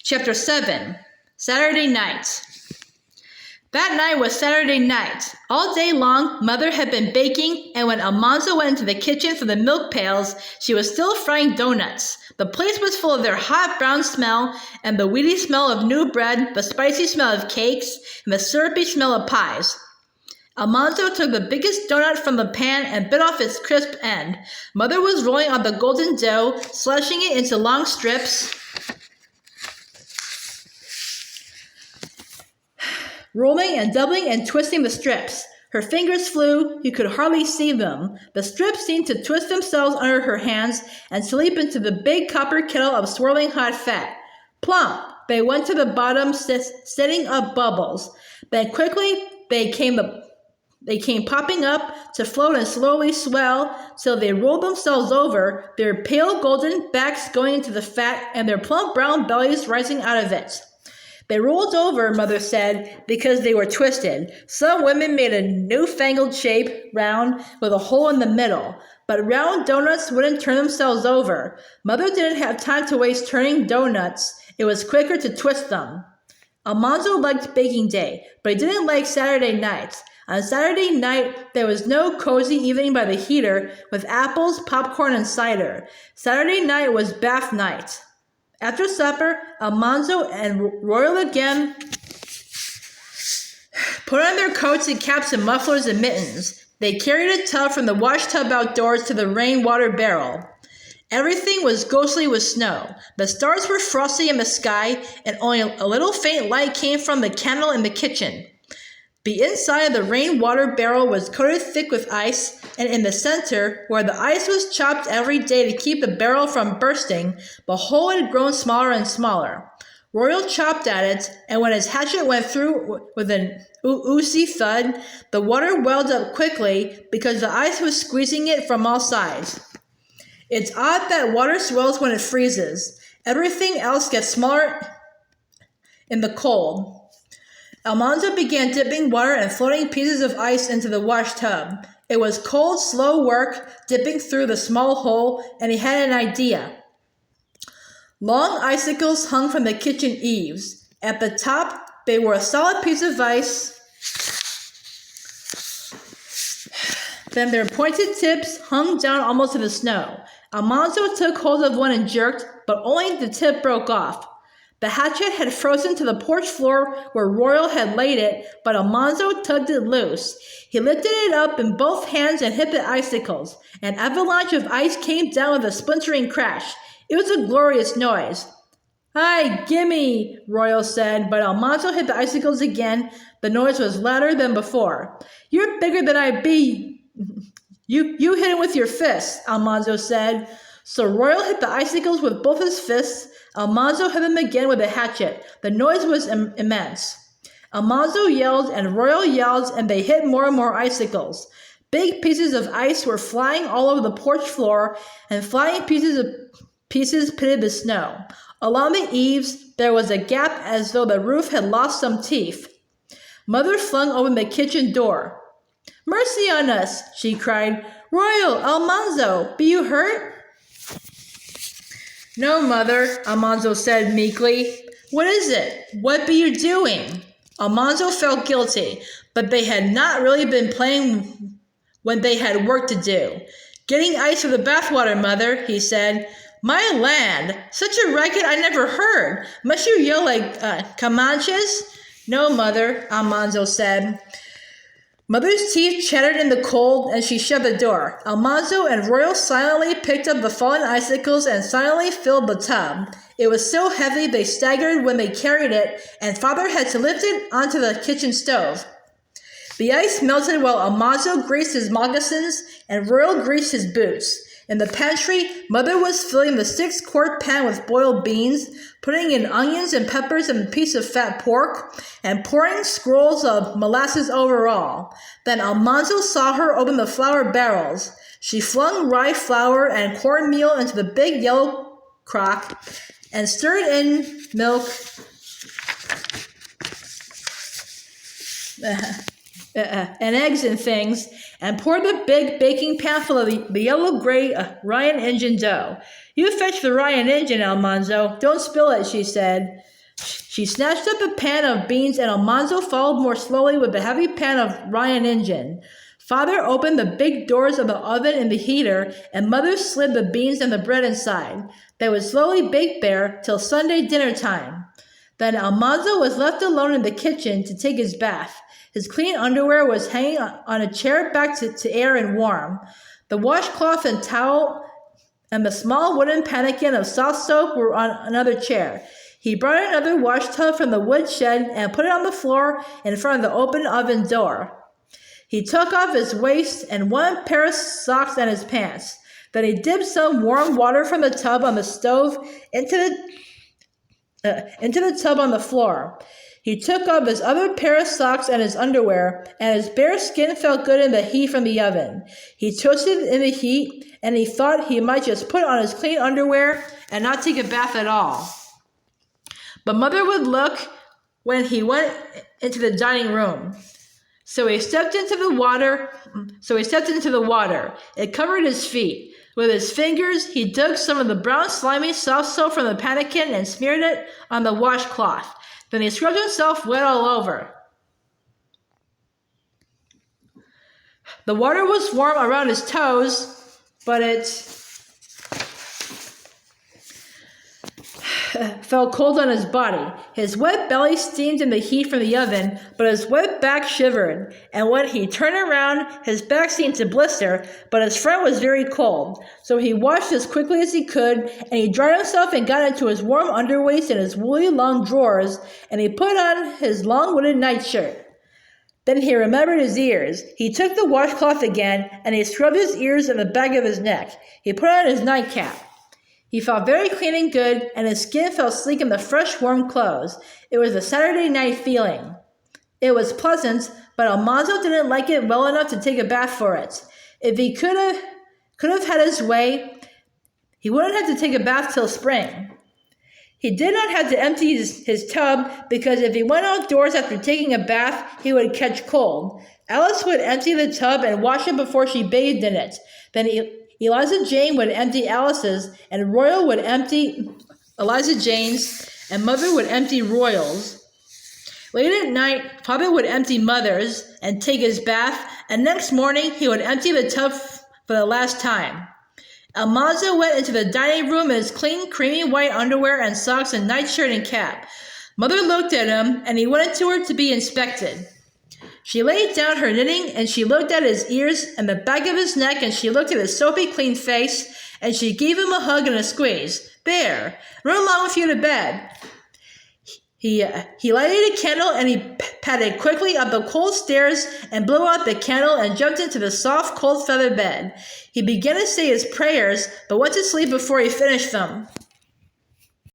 Chapter 7, Saturday Night. That night was Saturday night. All day long, Mother had been baking, and when Almanzo went into the kitchen for the milk pails, she was still frying donuts. The place was full of their hot brown smell, and the weedy smell of new bread, the spicy smell of cakes, and the syrupy smell of pies. Almanzo took the biggest donut from the pan and bit off its crisp end. Mother was rolling on the golden dough, slashing it into long strips, rolling and doubling and twisting the strips. Her fingers flew. You could hardly see them. The strips seemed to twist themselves under her hands and slip into the big copper kettle of swirling hot fat. Plump! They went to the bottom, setting up bubbles. Then quickly they came popping up to float and slowly swell till they rolled themselves over, their pale golden backs going into the fat and their plump brown bellies rising out of it. They rolled over, Mother said, because they were twisted. Some women made a newfangled shape, round, with a hole in the middle. But round donuts wouldn't turn themselves over. Mother didn't have time to waste turning donuts. It was quicker to twist them. Almanzo liked baking day, but he didn't like Saturday nights. On Saturday night, there was no cozy evening by the heater with apples, popcorn, and cider. Saturday night was bath night. After supper, Almanzo and Royal again put on their coats and caps and mufflers and mittens. They carried a tub from the washtub outdoors to the rainwater barrel. Everything was ghostly with snow. The stars were frosty in the sky, and only a little faint light came from the candle in the kitchen. The inside of the rainwater barrel was coated thick with ice, and in the center, where the ice was chopped every day to keep the barrel from bursting, the hole had grown smaller and smaller. Royal chopped at it, and when his hatchet went through with an oozy thud, the water welled up quickly because the ice was squeezing it from all sides. It's odd that water swells when it freezes. Everything else gets smaller in the cold. Almanzo began dipping water and floating pieces of ice into the wash tub. It was cold, slow work, dipping through the small hole, and he had an idea. Long icicles hung from the kitchen eaves. At the top, they were a solid piece of ice. Then their pointed tips hung down almost to the snow. Almanzo took hold of one and jerked, but only the tip broke off. The hatchet had frozen to the porch floor where Royal had laid it, but Almanzo tugged it loose. He lifted it up in both hands and hit the icicles. An avalanche of ice came down with a splintering crash. It was a glorious noise. "Hi, gimme," Royal said, but Almanzo hit the icicles again. The noise was louder than before. "You're bigger than I be. You hit it with your fists," Almanzo said. So Royal hit the icicles with both his fists. Almanzo hit them again with a hatchet. The noise was immense. Almanzo yelled and Royal yelled, and they hit more and more icicles. Big pieces of ice were flying all over the porch floor, and flying pieces pitted the snow. Along the eaves, there was a gap as though the roof had lost some teeth. Mother flung open the kitchen door. "Mercy on us," she cried. "Royal, Almanzo, be you hurt?" "No, Mother," Almanzo said meekly. "What is it? What be you doing?" Almanzo felt guilty, but they had not really been playing when they had work to do. "Getting ice for the bathwater, Mother," he said. "My land! Such a racket I never heard. Must you yell like Comanches?" "No, Mother," Almanzo said. Mother's teeth chattered in the cold, and she shut the door. Almanzo and Royal silently picked up the fallen icicles and silently filled the tub. It was so heavy they staggered when they carried it, and Father had to lift it onto the kitchen stove. The ice melted while Almanzo greased his moccasins and Royal greased his boots. In the pantry, Mother was filling the 6-quart pan with boiled beans, putting in onions and peppers and a piece of fat pork, and pouring scrolls of molasses over all. Then Almanzo saw her open the flour barrels. She flung rye flour and cornmeal into the big yellow crock and stirred in milk and eggs and things, and poured the big baking pan full of the yellow-gray Ryan engine dough. "You fetch the Ryan engine, Almanzo. Don't spill it," she said. She snatched up a pan of beans, and Almanzo followed more slowly with a heavy pan of rye and injun. Father opened the big doors of the oven and the heater, and Mother slid the beans and the bread inside. They would slowly bake there till Sunday dinner time. Then Almanzo was left alone in the kitchen to take his bath. His clean underwear was hanging on a chair back to air and warm. The washcloth and towel and the small wooden pannikin of soft soap were on another chair. He brought another wash tub from the wood shed and put it on the floor in front of the open oven door. He took off his waist and one pair of socks and his pants. Then he dipped some warm water from the tub on the stove into the tub on the floor. He took off his other pair of socks and his underwear, and his bare skin felt good in the heat from the oven. He toasted in the heat, and he thought he might just put on his clean underwear and not take a bath at all. But Mother would look when he went into the dining room. So he stepped into the water. It covered his feet. With his fingers, he dug some of the brown, slimy, soft soap from the pannikin and smeared it on the washcloth. Then he scrubbed himself wet all over. The water was warm around his toes, but it felt cold on his body. His wet belly steamed in the heat from the oven, but his wet back shivered, and when he turned around, his back seemed to blister, but his front was very cold. So he washed as quickly as he could, and he dried himself and got into his warm underwaist and his woolly long drawers, and he put on his long woolen nightshirt. Then he remembered his ears. He took the washcloth again, and he scrubbed his ears and the back of his neck. He put on his nightcap. He felt very clean and good, and his skin felt sleek in the fresh, warm clothes. It was a Saturday night feeling. It was pleasant, but Almanzo didn't like it well enough to take a bath for it. If he could have had his way, he wouldn't have to take a bath till spring. He did not have to empty his tub, because if he went outdoors after taking a bath, he would catch cold. Alice would empty the tub and wash it before she bathed in it. Then Eliza Jane would empty Alice's, and Royal would empty Eliza Jane's, and Mother would empty Royal's. Late at night, Father would empty Mother's and take his bath, and next morning he would empty the tub for the last time. Almanzo went into the dining room in his clean, creamy white underwear and socks and nightshirt and cap. Mother looked at him, and he went to her to be inspected. She laid down her knitting, and she looked at his ears and the back of his neck, and she looked at his soapy, clean face, and she gave him a hug and a squeeze. There, run along with you to bed. He lighted a candle, and he padded quickly up the cold stairs and blew out the candle and jumped into the soft, cold feather bed. He began to say his prayers, but went to sleep before he finished them.